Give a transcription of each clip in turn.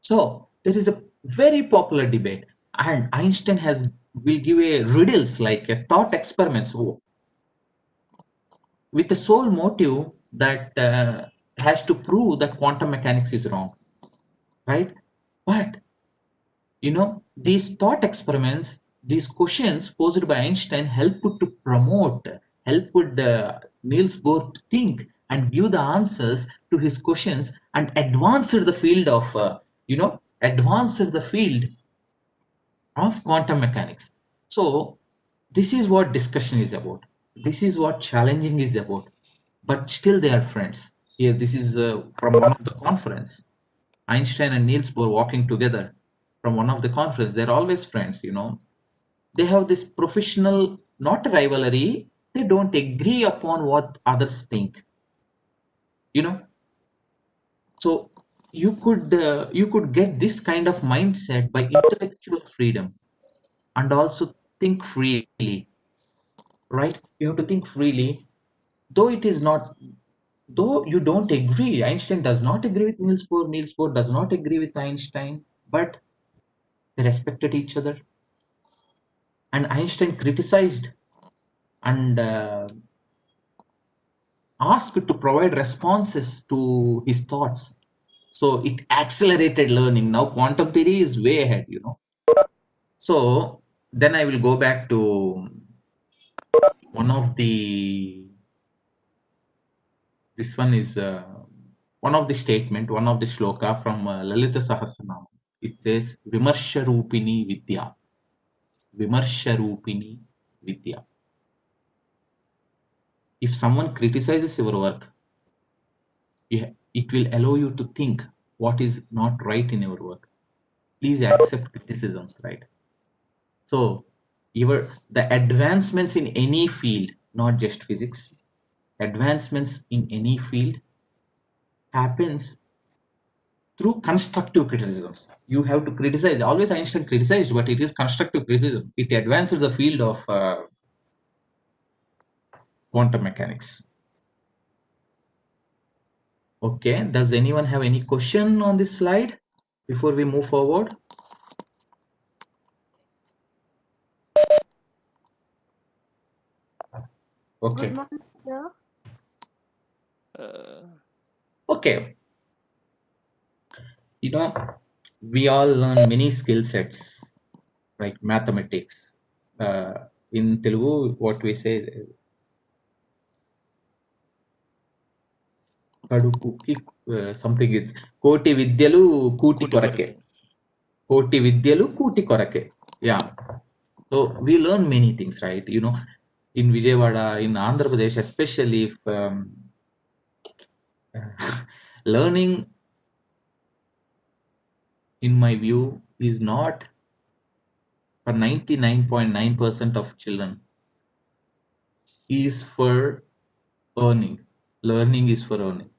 So there is a very popular debate, and Einstein has will give a riddles like a thought experiments with the sole motive that has to prove that quantum mechanics is wrong, right? But these thought experiments, these questions posed by Einstein helped to promote, helped Niels Bohr to think and give the answers to his questions and advanced the field of, advanced the field of quantum mechanics. So this is what discussion is about. This is what challenging is about. But still they are friends. Here, this is from one of the conference. Einstein and Niels Bohr walking together from one of the conference. They're always friends. They have this professional, not rivalry. They don't agree upon what others think. You know, so you could get this kind of mindset by intellectual freedom and also think freely, right? You have to think freely, though it is not, though you don't agree. Einstein does not agree with Niels Bohr. Niels Bohr does not agree with Einstein, but they respected each other. And Einstein criticized and asked to provide responses to his thoughts. So it accelerated learning. Now quantum theory is way ahead. So then I will go back to one of the this one is one of the statement, one of the shloka from Lalita Sahasranama. It says Vimarsha Rupini Vidya. Vimarsha Rupini Vidya. If someone criticizes your work, it will allow you to think what is not right in your work. Please accept criticisms, right? So the advancements in any field, not just physics, advancements in any field happens through constructive criticisms. You have to criticize. Always Einstein criticized, but it is constructive criticism. It advances the field of quantum mechanics. Okay, does anyone have any question on this slide before we move forward? Okay. Good morning, sir. Uh, Okay. We all learn many skill sets, like mathematics. In Telugu, what we say, kadupuki, something it's koti vidyalu kuti Kuti korake. Korake. Koti vidyalu kuti korake. Yeah. So we learn many things, right? In Vijayawada, in Andhra Pradesh, especially if learning, in my view, is not for 99.9% of children is for earning. Learning is for earning.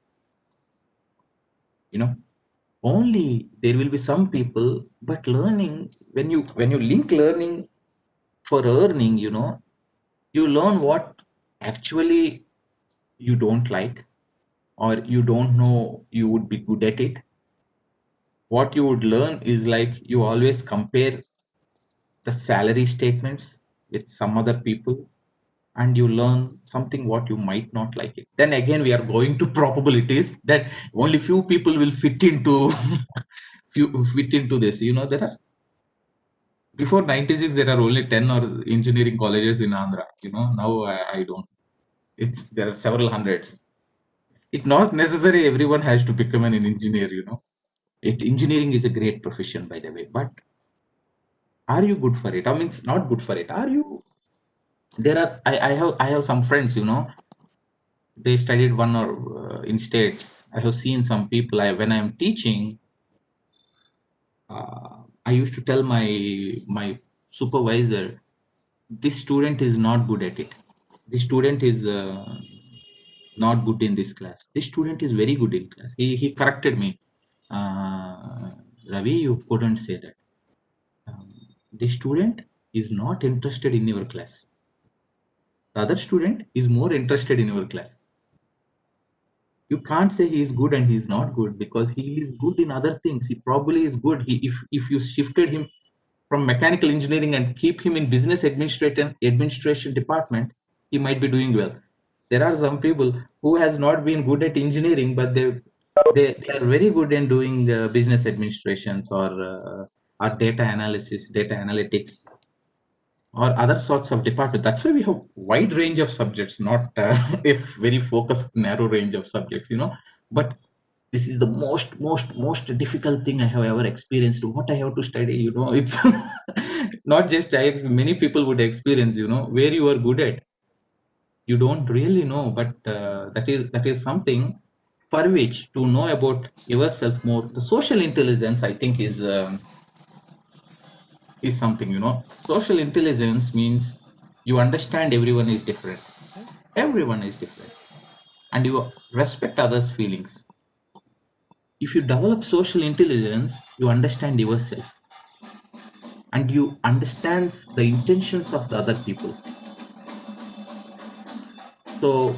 Only there will be some people, but learning, when you link learning for earning, you learn what actually you don't like or you don't know you would be good at it. What you would learn is like you always compare the salary statements with some other people and you learn something what you might not like it. Then again we are going to probabilities that only few people will fit into fit into this. There are before 96 there are only 10 or engineering colleges in Andhra. Now I don't. It's there are several hundreds. It's not necessary everyone has to become an engineer. Engineering is a great profession, by the way, but are you good for it? I mean, it's not good for it. Are you? There are. I have some friends. They studied one or in states. I have seen some people. When I am teaching, I used to tell my supervisor, this student is not good at it. This student is not good in this class. This student is very good in class. He corrected me. Ravi, you couldn't say that. The student is not interested in your class. The other student is more interested in your class. You can't say he is good and he is not good, because he is good in other things. He probably is good. If you shifted him from mechanical engineering and keep him in business administration department, he might be doing well. There are some people who has not been good at engineering, but they are very good in doing business administrations, or data analysis, data analytics, or other sorts of department. That's why we have wide range of subjects, not if very focused narrow range of subjects, but this is the most difficult thing I have ever experienced. What I have to study, it's not just many people would experience, where you are good at, you don't really know, but that is something for which to know about yourself more. The social intelligence, I think, is something, social intelligence means you understand everyone is different. Everyone is different, and you respect others feelings. If you develop social intelligence, you understand yourself, and you understands the intentions of the other people. So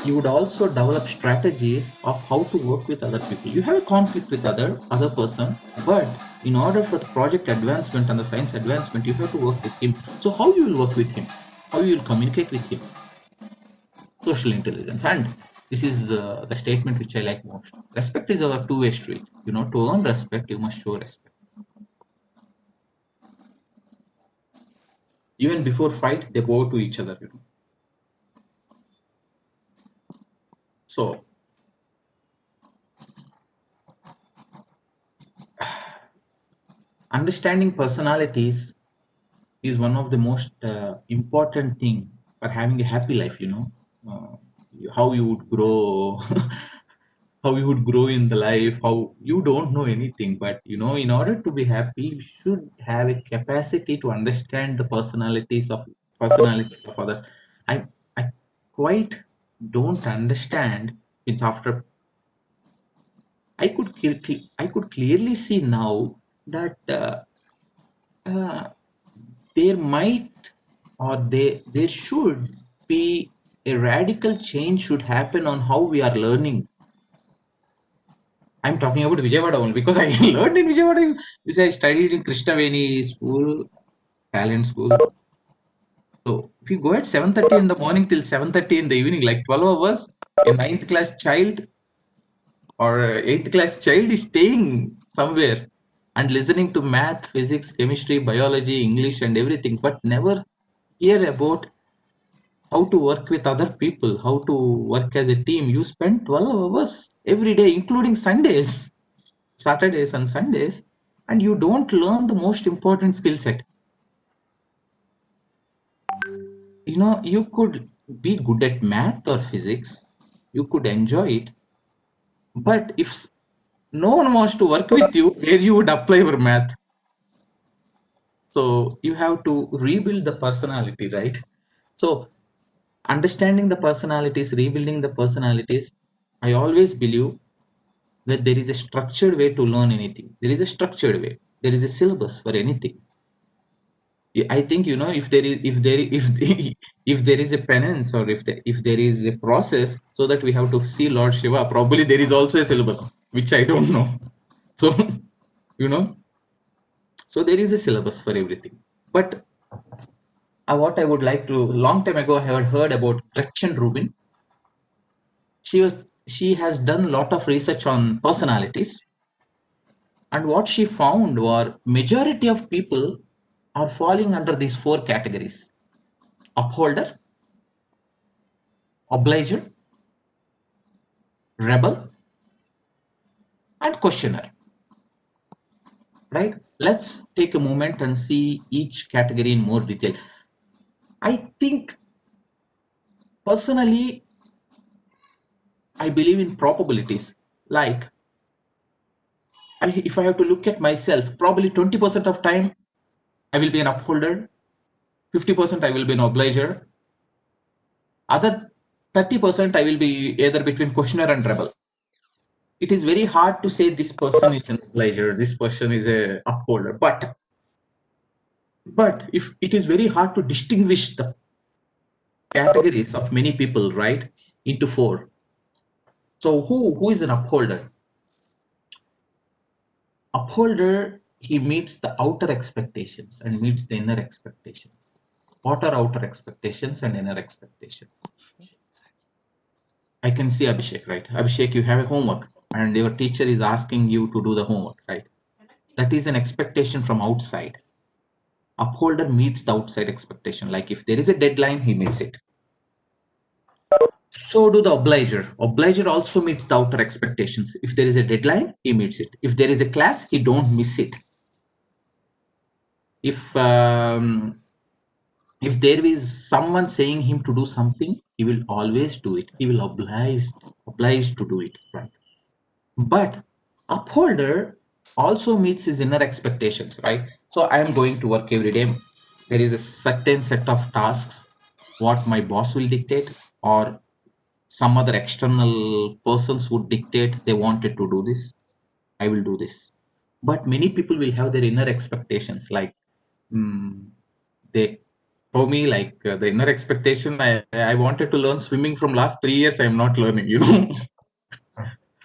you would also develop strategies of how to work with other people. You have a conflict with other person, but in order for the project advancement and the science advancement, you have to work with him. So how you will work with him, how you will communicate with him, social intelligence. And this is the statement which I like most. Respect is a two-way street. To earn respect, you must show respect. Even before fight, they bow to each other. So understanding personalities is one of the most important thing for having a happy life. uh, how you would grow, how you would grow in the life, how you don't know anything, but in order to be happy, you should have a capacity to understand the personalities of others. I i quite don't understand. It's after I could clearly see now that uh, there might, or there should be a radical change should happen on how we are learning. I'm talking about Vijayawada only because I learned in Vijayawada. Because I studied in Krishnaveni school, talent school. So if you go at 7:30 in the morning till 7:30 in the evening, like 12 hours, a ninth class child or eighth class child is staying somewhere and listening to math, physics, chemistry, biology, English, and everything, but never hear about how to work with other people, how to work as a team. You spend 12 hours every day, including Sundays, Saturdays, and Sundays, and you don't learn the most important skill set. You could be good at math or physics, you could enjoy it, but if no one wants to work with you, where you would apply your math? So you have to rebuild the personality, right? So understanding the personalities, rebuilding the personalities, I always believe that there is a structured way to learn anything. There is a structured way. There is a syllabus for anything. I think, if there is a penance, or if there is a process, so that we have to see Lord Shiva, probably there is also a syllabus which I don't know. So you know, so there is a syllabus for everything. But what I would like to, long time ago, I had heard about Gretchen Rubin. She has done a lot of research on personalities, and what she found were majority of people are falling under these four categories: upholder, obliger, rebel, and questioner. Right? Let's take a moment and see each category in more detail. I think personally, I believe in probabilities. Like, if I have to look at myself, probably 20% of time I will be an upholder, 50% I will be an obliger, other 30% I will be either between questioner and rebel. It is very hard to say this person is an obliger, this person is a upholder, but if it is very hard to distinguish the categories of many people, right, into four. So who is an upholder? Upholder, he meets the outer expectations and meets the inner expectations. What are outer expectations and inner expectations? I can see Abhishek, right? Abhishek, you have a homework and your teacher is asking you to do the homework, right? That is an expectation from outside. Upholder meets the outside expectation. Like if there is a deadline, he meets it. So do the obliger. Obliger also meets the outer expectations. If there is a deadline, he meets it. If there is a class, he don't miss it. If there is someone saying him to do something, he will always do it. He will obliged to do it, right? But upholder also meets his inner expectations, right? So I am going to work every day. There is a certain set of tasks what my boss will dictate, or some other external persons would dictate they wanted to do this, I will do this. But many people will have their inner expectations, like mm, they for me, like the inner expectation, I wanted to learn swimming from last 3 years, I am not learning,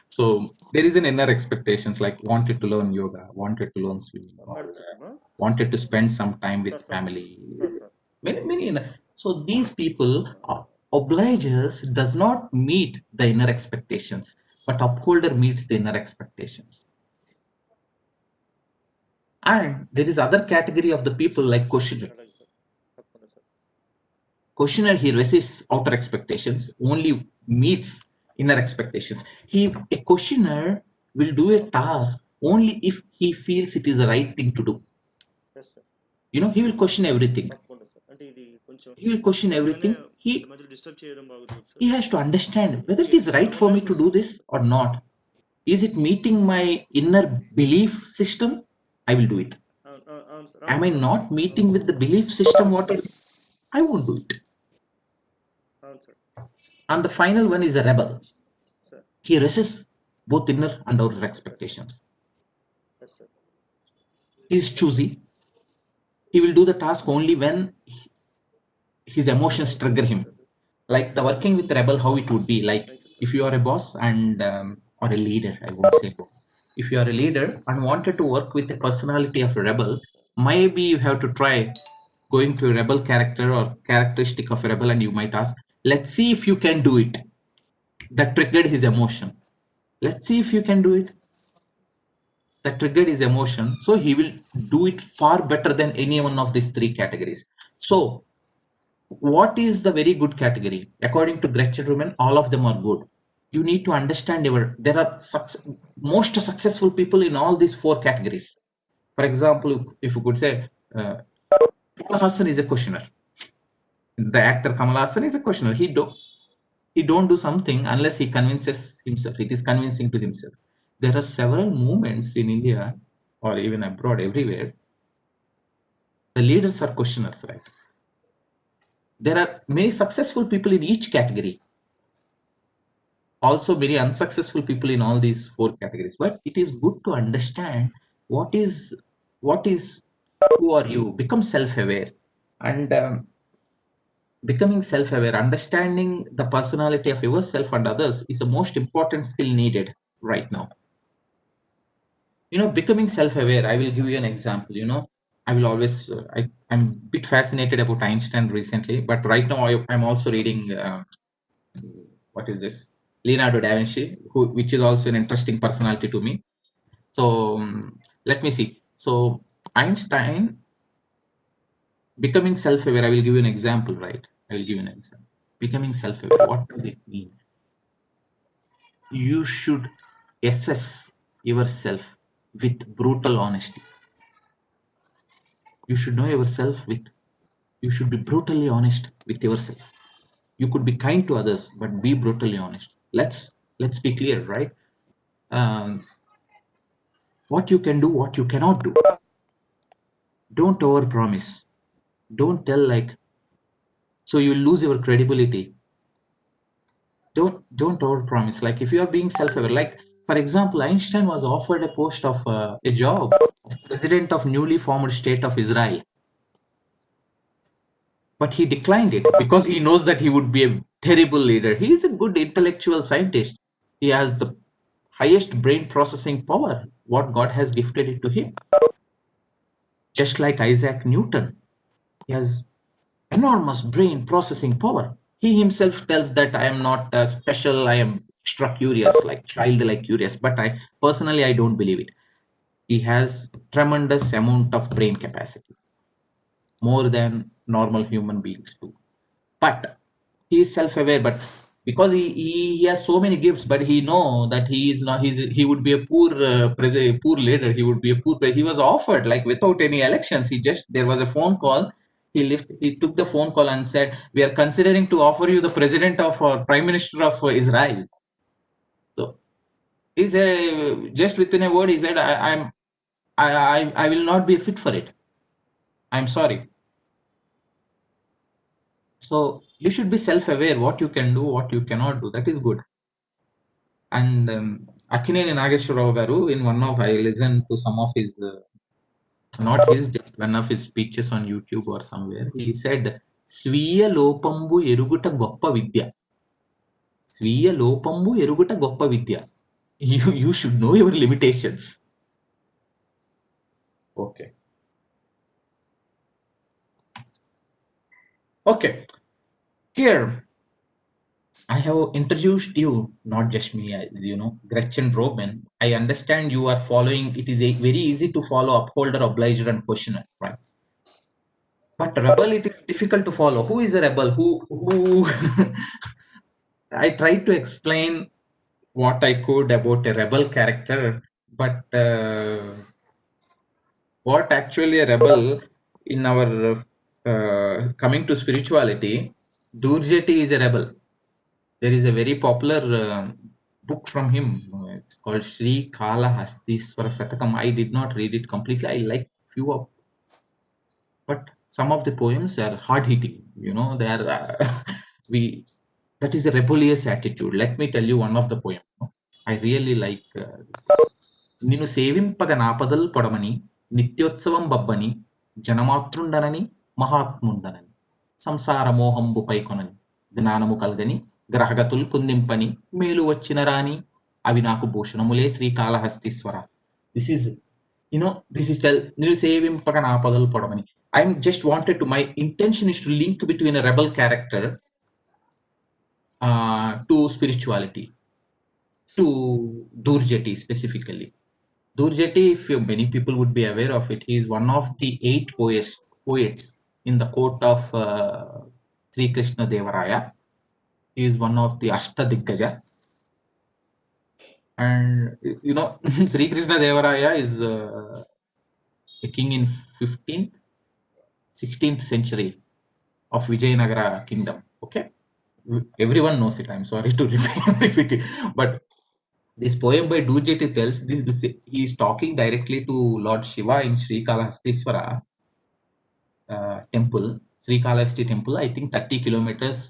so there is an inner expectations, like wanted to learn yoga, wanted to learn swimming, or wanted to spend some time with family. Many so these people obligers does not meet the inner expectations, but upholder meets the inner expectations. And there is other category of the people like questioner. Questioner, he resists outer expectations, only meets inner expectations. A questioner will do a task only if he feels it is the right thing to do. He will question everything. He will question everything. He has to understand whether it is right for me to do this or not. Is it meeting my inner belief system? I will do it. Am I not meeting with the belief system? I won't do it. And the final one is a rebel. He resists both inner and outer expectations. He is choosy. He will do the task only when his emotions trigger him. Like the working with rebel, how it would be like if you are a boss and or a leader, I won't say boss. If you are a leader and wanted to work with the personality of a rebel, maybe you have to try going to a rebel character or characteristic of a rebel, and you might ask, let's see if you can do it. That triggered his emotion. Let's see if you can do it. That triggered his emotion. So he will do it far better than any one of these three categories. So what is the very good category? According to Gretchen Rubin, all of them are good. You need to understand there are most successful people in all these four categories. For example, if you could say, Kamal Hassan is a questioner. The actor Kamal Hassan is a questioner. He don't do something unless he convinces himself. It is convincing to himself. There are several movements in India or even abroad, everywhere. The leaders are questioners, right? There are many successful people in each category. Also very unsuccessful people in all these four categories. But it is good to understand what is who are you. Become self-aware, and becoming self-aware, understanding the personality of yourself and others is the most important skill needed right now. Becoming self-aware, I will give you an example. I will always I'm a bit fascinated about Einstein recently, but right now I'm also reading what is this, Leonardo da Vinci, which is also an interesting personality to me. So let me see. So Einstein, becoming self-aware, I will give you an example, right? I will give you an example. Becoming self-aware, what does it mean? You should assess yourself with brutal honesty. You should know yourself you should be brutally honest with yourself. You could be kind to others, but be brutally honest. Let's be clear, right? um, what you can do, what you cannot do. Don't overpromise. Don't tell like so you will lose your credibility. Don't overpromise. Like if you are being self-aware, like for example, Einstein was offered a post of a job of president of newly formed state of Israel, but he declined it because he knows that he would be a terrible leader. He is a good intellectual scientist. He has the highest brain processing power, what God has gifted it to him. Just like Isaac Newton, he has enormous brain processing power. He himself tells that I am not special, I am extra curious, like childlike curious. But I personally I don't believe it. He has tremendous amount of brain capacity, more than normal human beings do. But he is self-aware, but because he has so many gifts, but he know that he is not he would be a poor poor leader, he would be a he was offered like without any elections, he just there was a phone call, he took the phone call and said we are considering to offer you the president of or prime minister of Israel. So he said just within a word he said I will not be fit for it, I'm sorry. So you should be self-aware what you can do, what you cannot do. That is good. And Akkineni Nageswarrao garu, in one of I listened to some of his, not his, just one of his speeches on YouTube or somewhere. He said, "Swiya lopambu eruguta goppa vidya." Swiya lopambu eruguta goppa vidya. You should know your limitations. Okay. Okay. Here, I have introduced you, not just me, Gretchen Robin. I understand you are following, it is very easy to follow upholder, obliger, and questioner, right? But rebel, it is difficult to follow. Who is a rebel? Who? I tried to explain what I could about a rebel character, but what actually a rebel in our coming to spirituality, Durjeti is a rebel. There is a very popular book from him. It's called Sri Kala Hastiswara Satakam. I did not read it completely. I like few of, but some of the poems are hard hitting. They are we. That is a rebellious attitude. Let me tell you one of the poem. I really like this. నిన్ను సేవింపగ నాపదల్ పొడమని నిత్యోత్సవం బబ్బని జనమాతృండనని మహాత్ముండనని సంసార మోహంబు పైకొనని జ్ఞానము కల్గని గ్రహగతుల్ కుందింపని మేలు వచ్చిన రాని అవి నాకు భూషణములే Srikalahasteeswara. This is this is tell నిన్ను సేవింపగ నాపదల్ పొడమని. I'm just wanted to, my intention is to link between a rebel character to spirituality, to Durjeti specifically. Durjeti, if many people would be aware of it, he is one of the 8 poets in the court of Sri Krishna Devaraya. He is one of the Ashtadikkaja. And Sri Krishna Devaraya is a king in 15th, 16th century of Vijayanagara kingdom. Okay, everyone knows it. I'm sorry to repeat it, but this poem by Durjeti tells this. He is talking directly to Lord Shiva in Sri Kalahastiswara temple, Sri Kalahasti temple. I think 30 kilometers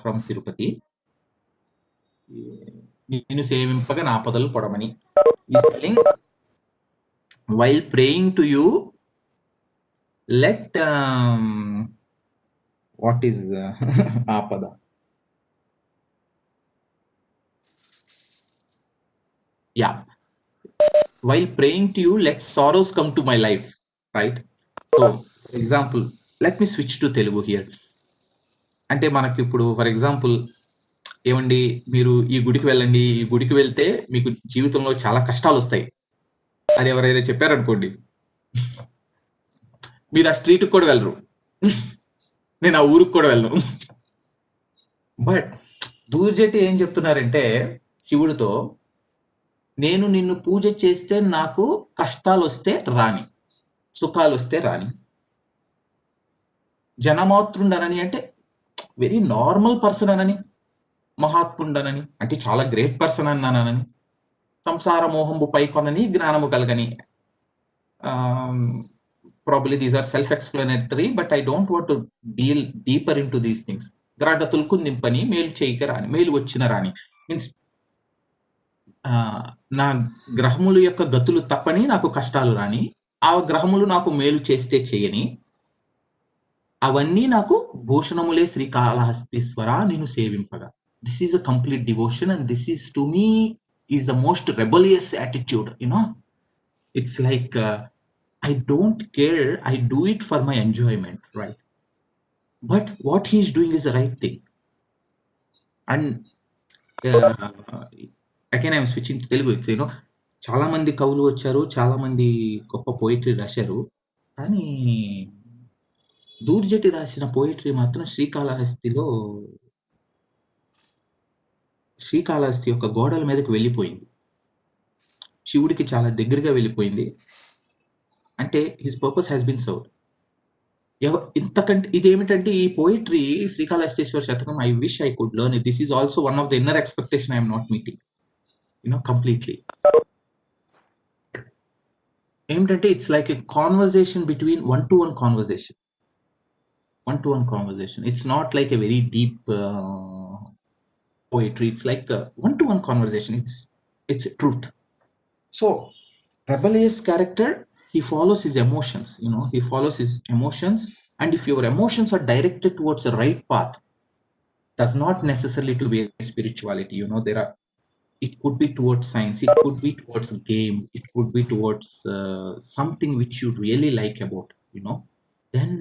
from Tirupati. Ninu sevimpaga naapadalu podamani. He is telling, while praying to you, let what is apada? Yeah. While praying to you, let sorrows come to my life. Right? So, for example, let me switch to Telugu here. అంటే మనకి ఇప్పుడు for example, ఏమండి మీరు ఈ గుడికి వెళ్ళండి, ఈ గుడికి వెళ్తే మీకు జీవితంలో చాలా కష్టాలొస్తాయి అని ఎవరైనా చెప్పారనుకోండి, మీరు ఆ స్ట్రీట్‌కి కూడా వెళ్ళరు. నేను ఆ ఊరికి కూడా వెళ్ళను. బట్ దూర్జటి ఏం చెప్తున్నారంటే శివుడితో, నేను నిన్ను పూజ చేస్తే నాకు కష్టాలొస్తే రాని, సుఖాలొస్తే రాని. జనమాతృండనని అంటే వెరీ నార్మల్ పర్సన్ అనని, మహాత్ముండనని అంటే చాలా గ్రేట్ పర్సన్ అన్నానని, సంసార మోహంబు పైకొనని జ్ఞానము కలగని. Probably these are self-explanatory, but I don't want to deal deeper into these things. గ్రహగతులు కుందింపని మేలు చేయక రాని, మేలు వచ్చిన రాని మీన్స్ నా గ్రహముల యొక్క గతులు తప్పని నాకు కష్టాలు రాని, ఆ గ్రహములు నాకు మేలు చేస్తే చేయని, అవన్నీ నాకు భూషణములే శ్రీకాళహస్తీశ్వర నిన్ను సేవింపగా. This is a complete devotion, and this is, to me, is the most rebellious attitude. It's like, I don't care, I do it for my enjoyment, right? But what he's doing is the right thing. And again, I'm switching to Telugu. It's, చాలా మంది కవులు వచ్చారు, చాలా మంది గొప్ప poetry రాశారు. కానీ దూర్జటి రాసిన పోయిటరీ మాత్రం శ్రీకాళహస్తి యొక్క గోడల మీదకి వెళ్ళిపోయింది. శివుడికి చాలా దగ్గరగా వెళ్ళిపోయింది. అంటే his purpose has been served. ఇంతకంటే ఇదేమిటంటే, ఈ poetry Srikalahasteeswara Shatakam, I wish I could learn it. This is also one of the inner expectation I am not meeting, completely. ఏమిటంటే, it's like a conversation between one to one conversation. One-to-one conversation. It's not like a very deep poetry. It's like a one-to-one conversation. It's truth. So, rebellious character, he follows his emotions. He follows his emotions, and if your emotions are directed towards the right path, does not necessarily to be a spirituality. It could be towards science, it could be towards a game, it could be towards something which you really like about, then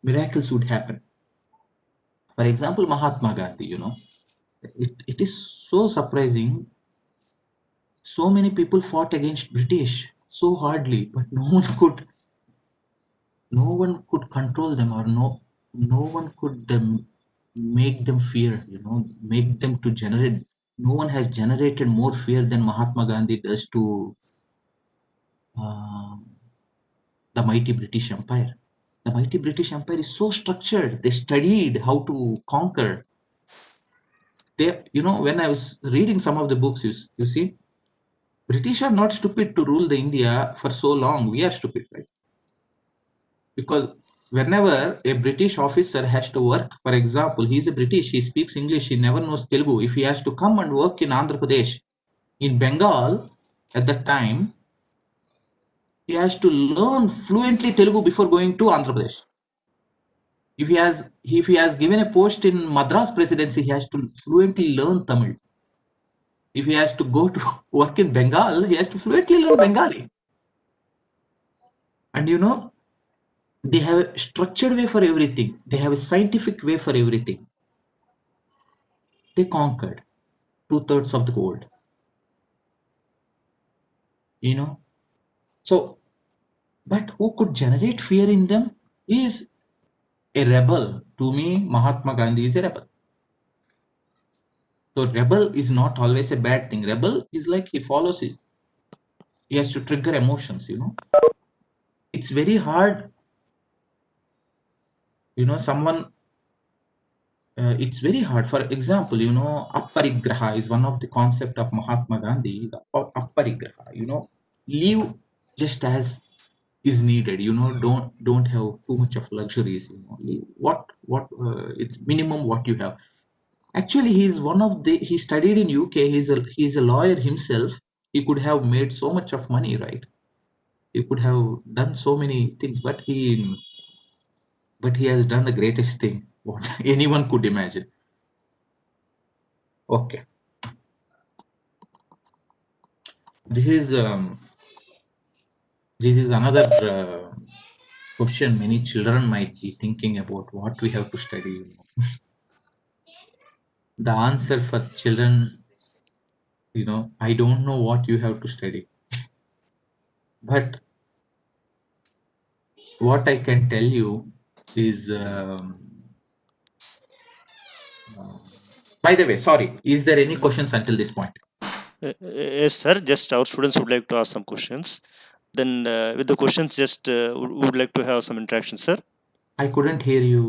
miracles would happen. For example, Mahatma Gandhi, it is so surprising. So many people fought against British so hardly, but no one could control them, or no one could make them fear, make them to generate. No one has generated more fear than Mahatma Gandhi does to uh, the mighty British Empire. The mighty British Empire is so structured. They studied how to conquer. When I was reading some of the books, you see, British are not stupid to rule the India for so long. We are stupid, right? Because whenever a British officer has to work, for example, he's a British, he speaks English, he never knows Telugu. If he has to come and work in Andhra Pradesh, in Bengal, at that time, he has to learn fluently Telugu before going to Andhra Pradesh. If he has given a post in Madras Presidency, he has to fluently learn Tamil. If he has to go to work in Bengal, he has to fluently learn Bengali. And they have a structured way for everything. They have a scientific way for everything. They conquered 2/3 of the world. So, but who could generate fear in them is a rebel. To me, Mahatma Gandhi is a rebel. So, rebel is not always a bad thing. Rebel is like he has to trigger emotions, It's very hard, someone, it's very hard. For example, aparigraha is one of the concept of Mahatma Gandhi. The aparigraha, live just as is needed. Don't have too much of luxuries. Live what it's minimum what you have. Actually, he studied in UK. He's a lawyer himself. He could have made so much of money, right? He could have done so many things, but he has done the greatest thing what anyone could imagine. Okay, this is another question many children might be thinking about, what we have to study. The answer for children, I don't know what you have to study, but what I can tell you is, by the way, sorry, is there any questions until this point? Yes, sir. Just our students would like to ask some questions. Then, with the questions, just would like to have some interaction, sir. I couldn't hear you